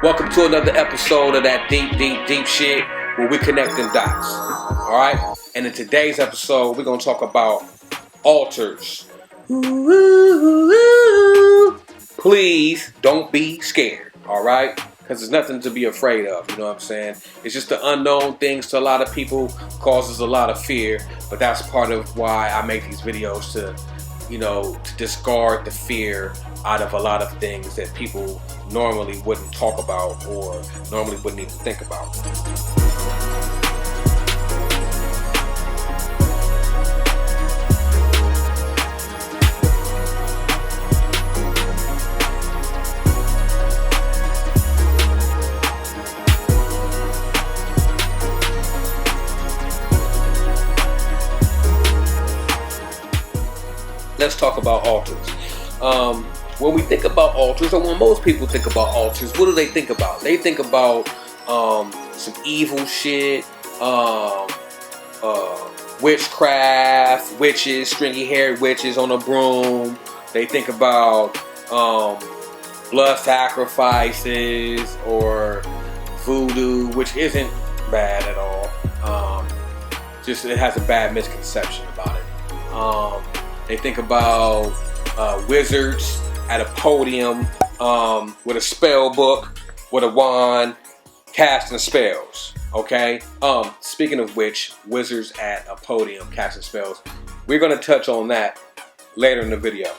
Welcome to another episode of that deep shit where we connecting dots. Alright? And in today's episode, we're going to talk about altars. Please don't be scared. Alright? Because there's nothing to be afraid of. You know what I'm saying? It's just the unknown things to a lot of people causes a lot of fear. But that's part of why I make these videos to discard the fear out of a lot of things that people normally wouldn't talk about or normally wouldn't even think about. Let's talk about altars. When we think about altars, or when most people think about altars, what do they think about? They think about some evil shit, witchcraft, witches, stringy-haired witches on a broom. They think about blood sacrifices or voodoo, which isn't bad at all. Just it has a bad misconception about it. They think about wizards at a podium with a spell book, with a wand, casting spells. Okay? Speaking of which, wizards at a podium casting spells. We're going to touch on that later in the video.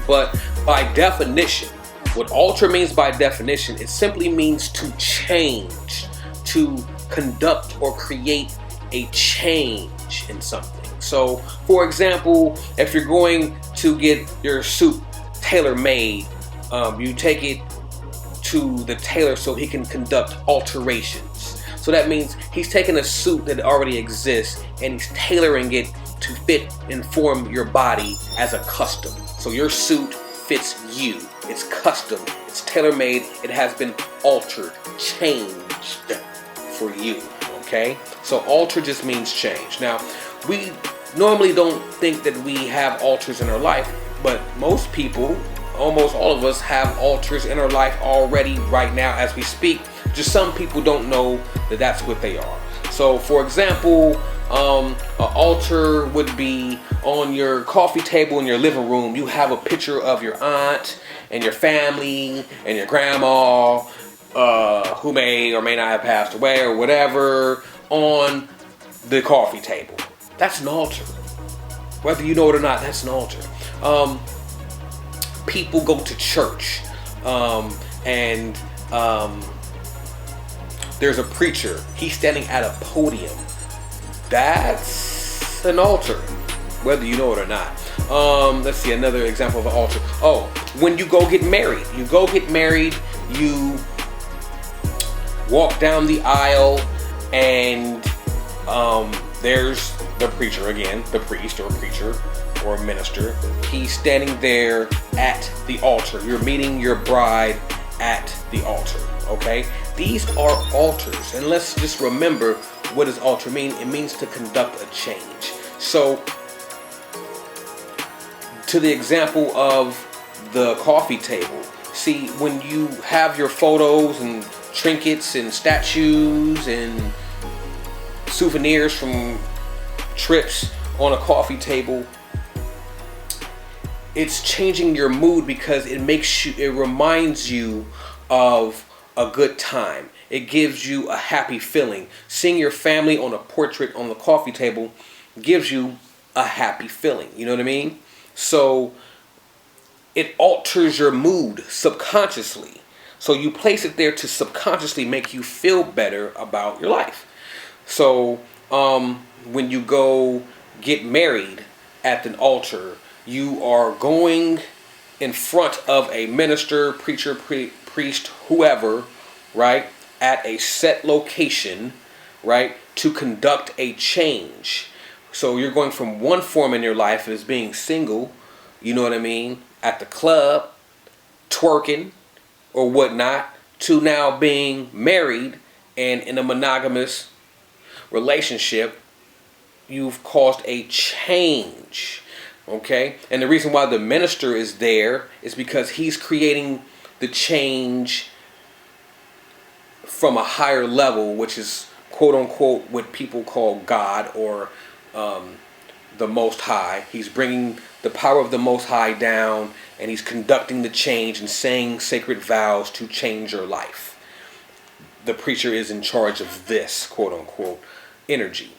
But by definition, what altar means by definition, it simply means to change, to conduct or create a change in something. So, for example, if you're going to get your suit tailor-made, you take it to the tailor so he can conduct alterations. So that means he's taking a suit that already exists and he's tailoring it to fit and form your body as a custom. So your suit fits you. It's custom. It's tailor-made. It has been altered, changed for you. Okay? So alter just means change. Now, we normally don't think that we have altars in our life, but most people, almost all of us, have altars in our life already right now as we speak. Just some people don't know that that's what they are. So, for example, an altar would be on your coffee table in your living room. You have a picture of your aunt and your family and your grandma, who may or may not have passed away or whatever, on the coffee table. That's an altar. Whether you know it or not, that's an altar. People go to church and there's a preacher. He's standing at a podium. That's an altar, whether you know it or not. Let's see, another example of an altar. Oh, when you go get married. You go get married, you walk down the aisle, and there's the preacher again, the priest or preacher or minister. He's standing there at the altar. You're meeting your bride at the altar, okay? These are altars, and let's just remember, what does altar mean? It means to conduct a change. So, to the example of the coffee table, see, when you have your photos and trinkets and statues and souvenirs from trips on a coffee table, it's changing your mood because it reminds you of a good time. It gives you a happy feeling. Seeing your family on a portrait on the coffee table gives you a happy feeling. You know what I mean? So it alters your mood subconsciously. So you place it there to subconsciously make you feel better about your life. So when you go get married at an altar, you are going in front of a minister, preacher, priest, whoever, right, at a set location, right, to conduct a change. So you're going from one form in your life as being single, you know what I mean, at the club, twerking or whatnot, to now being married And in a monogamous relationship, you've caused a change. Okay? And the reason why the minister is there is because he's creating the change from a higher level, which is quote unquote what people call God, or the Most High. He's bringing the power of the Most High down, and he's conducting the change and saying sacred vows to change your life. The preacher is in charge of this quote unquote energy.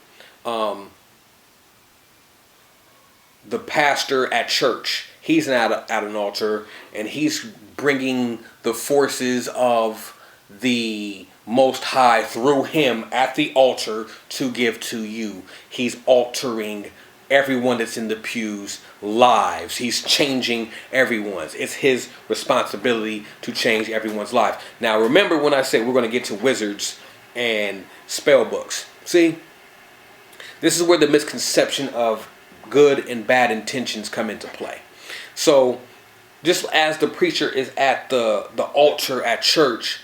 The pastor at church, he's at an altar, and he's bringing the forces of the Most High through him at the altar to give to you. He's altering everyone that's in the pews' lives. He's changing everyone's. It's his responsibility to change everyone's life. Now remember when I said we're going to get to wizards and spell books. See, this is where the misconception of good and bad intentions come into play. So just as the preacher is at the altar at church,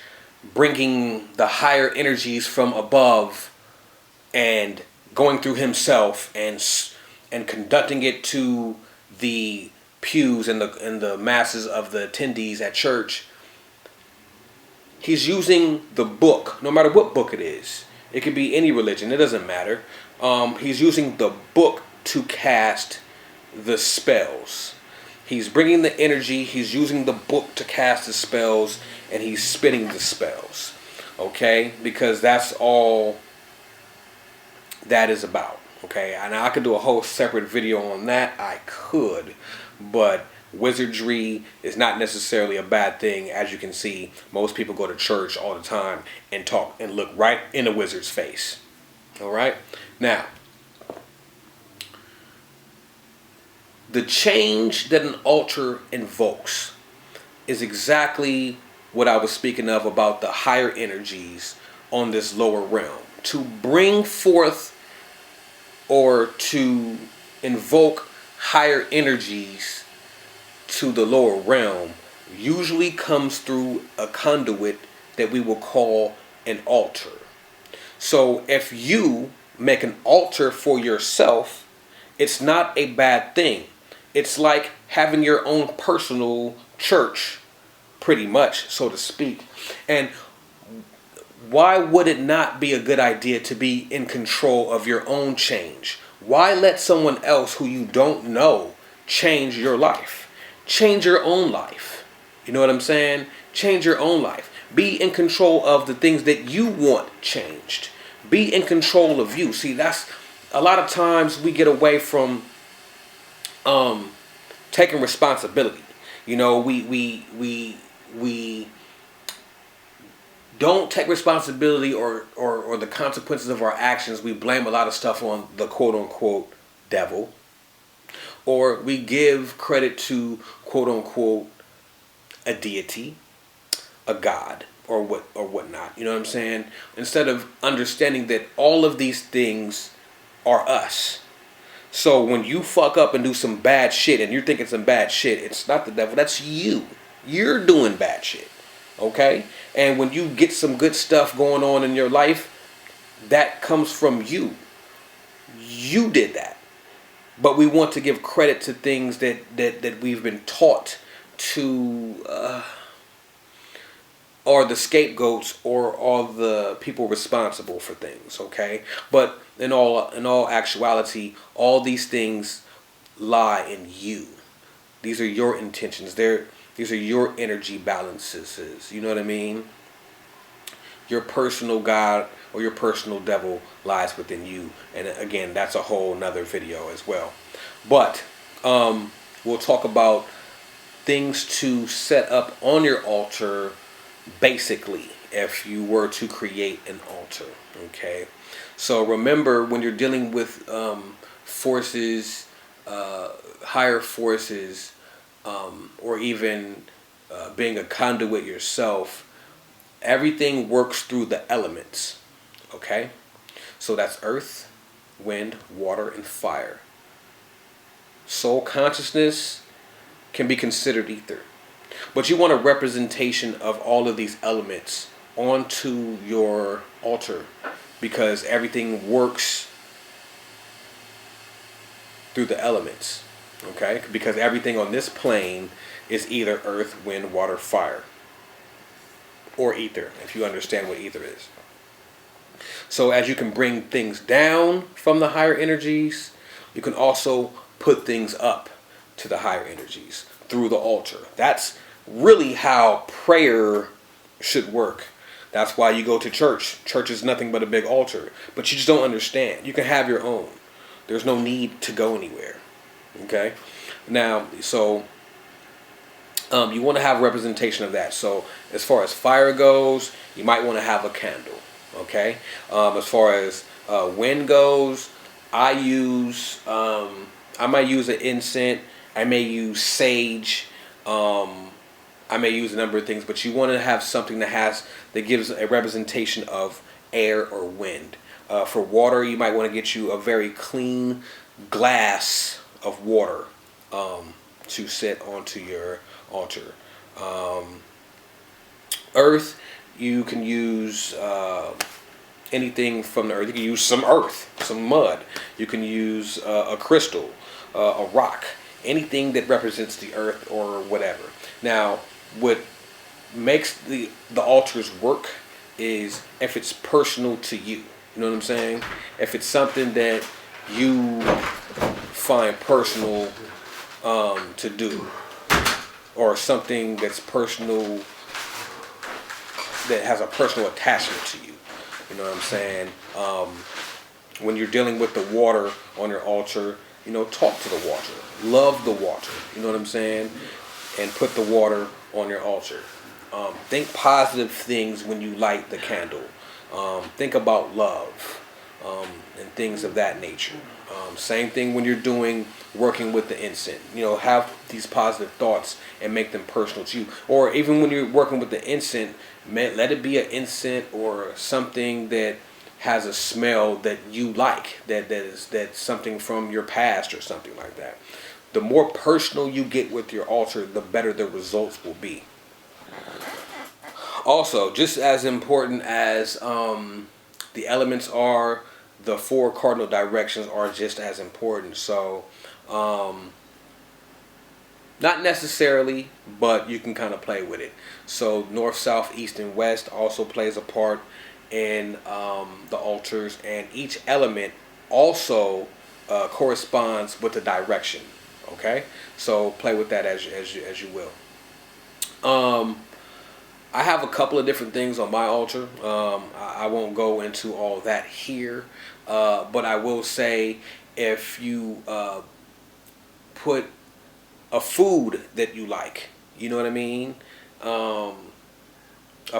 bringing the higher energies from above and going through himself and conducting it to the pews and the masses of the attendees at church, he's using the book, no matter what book it is. It could be any religion, it doesn't matter. He's using the book to cast the spells. He's bringing the energy, he's using the book to cast the spells, and he's spitting the spells. Okay? Because that's all that is about. Okay? And I could do a whole separate video on that. I could. But wizardry is not necessarily a bad thing. As you can see, most people go to church all the time and talk and look right in a wizard's face. Alright? Now, the change that an altar invokes is exactly what I was speaking of about the higher energies on this lower realm. To bring forth or to invoke higher energies to the lower realm usually comes through a conduit that we will call an altar. So if you make an altar for yourself, it's not a bad thing. It's like having your own personal church, pretty much, so to speak. And why would it not be a good idea to be in control of your own change? Why let someone else who you don't know change your life? Change your own life. You know what I'm saying? Change your own life. Be in control of the things that you want changed. Be in control of you. See, that's a lot of times we get away from taking responsibility. You know, we don't take responsibility or the consequences of our actions. We blame a lot of stuff on the quote unquote devil, or we give credit to quote unquote a deity, a god, or whatnot. You know what I'm saying? Instead of understanding that all of these things are us. So when you fuck up and do some bad shit and you're thinking some bad shit, it's not the devil, that's you. You're doing bad shit. Okay? And when you get some good stuff going on in your life, that comes from you. You did that. But we want to give credit to things that we've been taught to are the scapegoats or are the people responsible for things, okay? But in all actuality, all these things lie in you. These are your intentions. These are your energy balances. You know what I mean? Your personal God or your personal devil lies within you. And again, that's a whole nother video as well. But we'll talk about things to set up on your altar basically if you were to create an altar. Okay? So remember, when you're dealing with forces, higher forces, or even being a conduit yourself, everything works through the elements. Okay? So that's earth, wind, water, and fire. Soul consciousness can be considered ether. But you want a representation of all of these elements onto your altar, because everything works through the elements, okay? Because everything on this plane is either earth, wind, water, fire, or ether, if you understand what ether is. So as you can bring things down from the higher energies, you can also put things up to the higher energies through the altar. That's really how prayer should work. That's why you go to church. Church is nothing but a big altar. But you just don't understand. You can have your own. There's no need to go anywhere. Okay? Now, so you want to have representation of that. So as far as fire goes, you might want to have a candle. Okay? As far as wind goes, I might use an incense. I may use sage. I may use a number of things, but you want to have something that gives a representation of air or wind. For water, you might want to get you a very clean glass of water to sit onto your altar. Earth, you can use anything from the earth. You can use some earth, some mud. You can use a crystal, a rock, anything that represents the earth or whatever. Now, what makes the altars work is if it's personal to you. You know what I'm saying? If it's something that you find personal to do, or something that's personal, that has a personal attachment to you. You know what I'm saying? When you're dealing with the water on your altar, talk to the water. Love the water. You know what I'm saying? And put the water on your altar. Think positive things when you light the candle. Think about love and things of that nature. Same thing when you're working with the incense. Have these positive thoughts and make them personal to you. Or even when you're working with the incense, let it be an incense or something that has a smell that you like. That's something from your past or something like that. The more personal you get with your altar, the better the results will be. Also, just as important as the elements are, the 4 cardinal directions are just as important. So, not necessarily, but you can kind of play with it. So, north, south, east, and west also plays a part in the altars, and each element also corresponds with the direction. Okay, so play with that as you will. I have a couple of different things on my altar. I won't go into all that here, but I will say if you put a food that you like, you know what I mean? A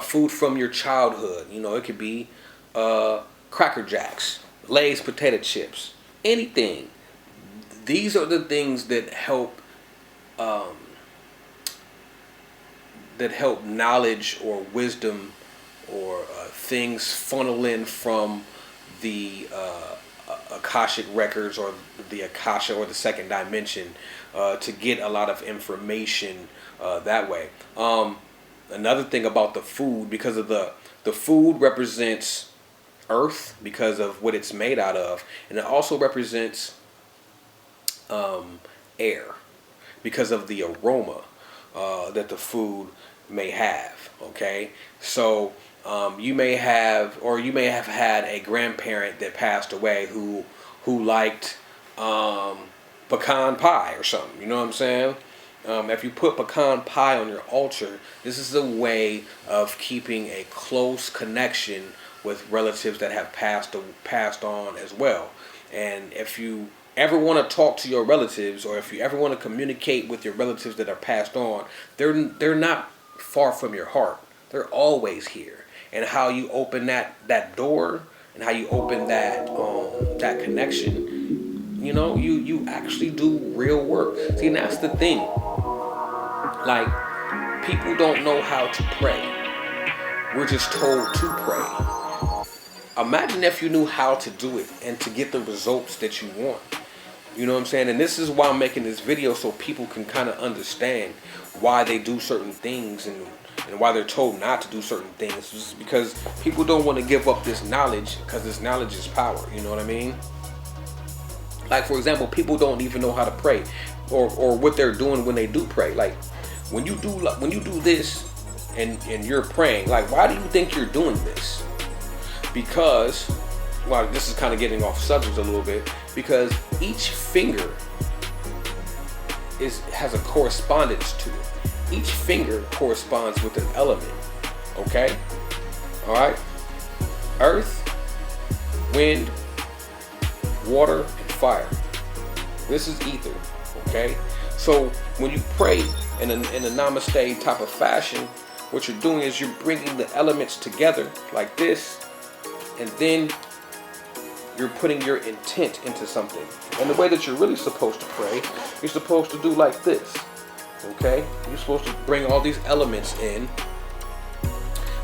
food from your childhood. It could be Cracker Jacks, Lay's potato chips, anything. These are the things that help knowledge or wisdom or things funnel in from the Akashic records or the Akasha or the second dimension to get a lot of information that way. Another thing about the food, because of the food represents earth because of what it's made out of, and it also represents air because of the aroma that the food may have. Okay, so you may have had a grandparent that passed away who liked pecan pie or something. You know what I'm saying? If you put pecan pie on your altar, this is a way of keeping a close connection with relatives that have passed on as well. And if you ever want to talk to your relatives, or if you ever want to communicate with your relatives that are passed on, they're not far from your heart. They're always here. And how you open that door, and how you open that connection, you actually do real work. See, and that's the thing. Like, people don't know how to pray. We're just told to pray. Imagine if you knew how to do it and to get the results that you want. You know what I'm saying? And this is why I'm making this video, so people can kind of understand why they do certain things and and why they're told not to do certain things is because people don't want to give up this knowledge, because this knowledge is power. You know what I mean? Like, for example, people don't even know how to pray, or what they're doing when they do pray. Like when you do this and you're praying, like, why do you think you're doing this? Because, well, this is kind of getting off subject a little bit, because each finger has a correspondence to it. Each finger corresponds with an element. Okay? All right? Earth, wind, water, and fire. This is ether. Okay? So when you pray in a namaste type of fashion, what you're doing is you're bringing the elements together like this, and then you're putting your intent into something. And the way that you're really supposed to pray, you're supposed to do like this. Okay? You're supposed to bring all these elements in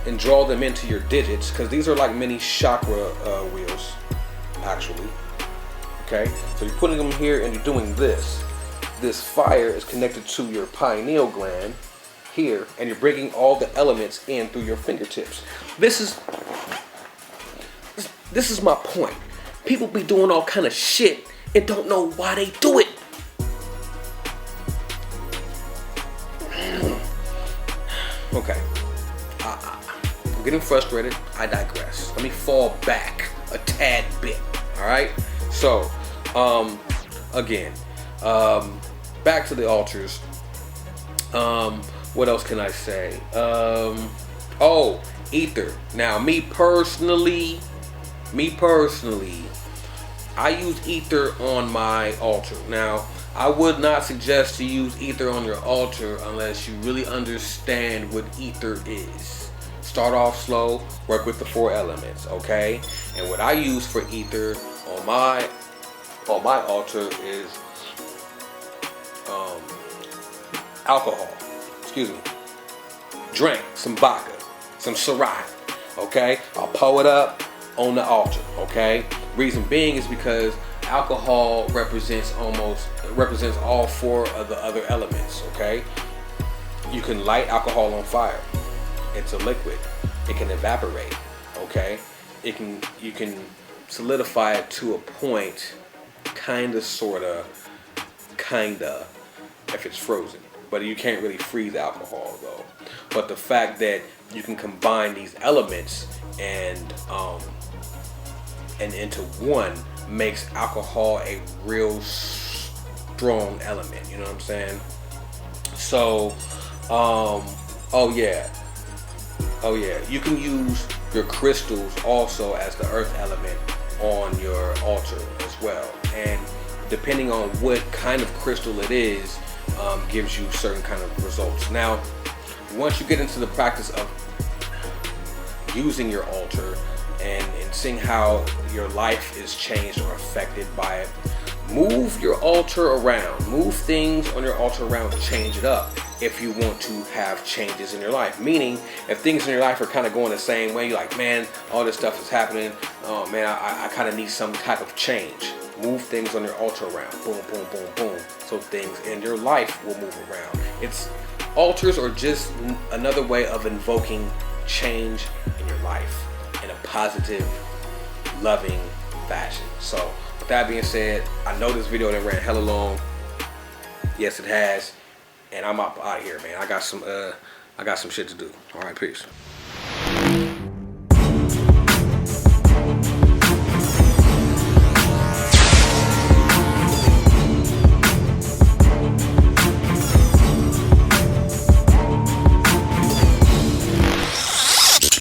and draw them into your digits, because these are like mini chakra wheels, actually. Okay? So you're putting them here and you're doing this. This fire is connected to your pineal gland here, and you're bringing all the elements in through your fingertips. This is my point. People be doing all kind of shit and don't know why they do it. Okay. I'm getting frustrated. I digress. Let me fall back a tad bit. Alright? So, again, back to the altars. What else can I say? Oh, ether. Now, me personally, I use ether on my altar. Now, I would not suggest to use ether on your altar unless you really understand what ether is. Start off slow, work with the 4 elements, okay? And what I use for ether on my altar is alcohol. Excuse me. Drink some vodka, some Syrah, okay? I'll pour it up on the altar, okay? Reason being is because alcohol represents all 4 of the other elements, okay? You can light alcohol on fire. It's a liquid. It can evaporate, okay? You can solidify it to a point, kinda, sorta, if it's frozen. But you can't really freeze alcohol though. But the fact that you can combine these elements and into one makes alcohol a real strong element. You know what I'm saying? So, oh yeah, you can use your crystals also as the earth element on your altar as well. And depending on what kind of crystal it is, gives you certain kind of results. Now, once you get into the practice of using your altar and seeing how your life is changed or affected by it, move your altar around. Move things on your altar around to change it up if you want to have changes in your life. Meaning, if things in your life are kind of going the same way, you're like, man, all this stuff is happening. Oh man, I kind of need some type of change. Move things on your altar around. Boom, boom, boom, boom. So things in your life will move around. Altars are just another way of invoking change in your life in a positive, loving fashion. So with that being said, I know this video that ran hella long. Yes, it has. And I'm out of here, man. I got some shit to do. All right, peace.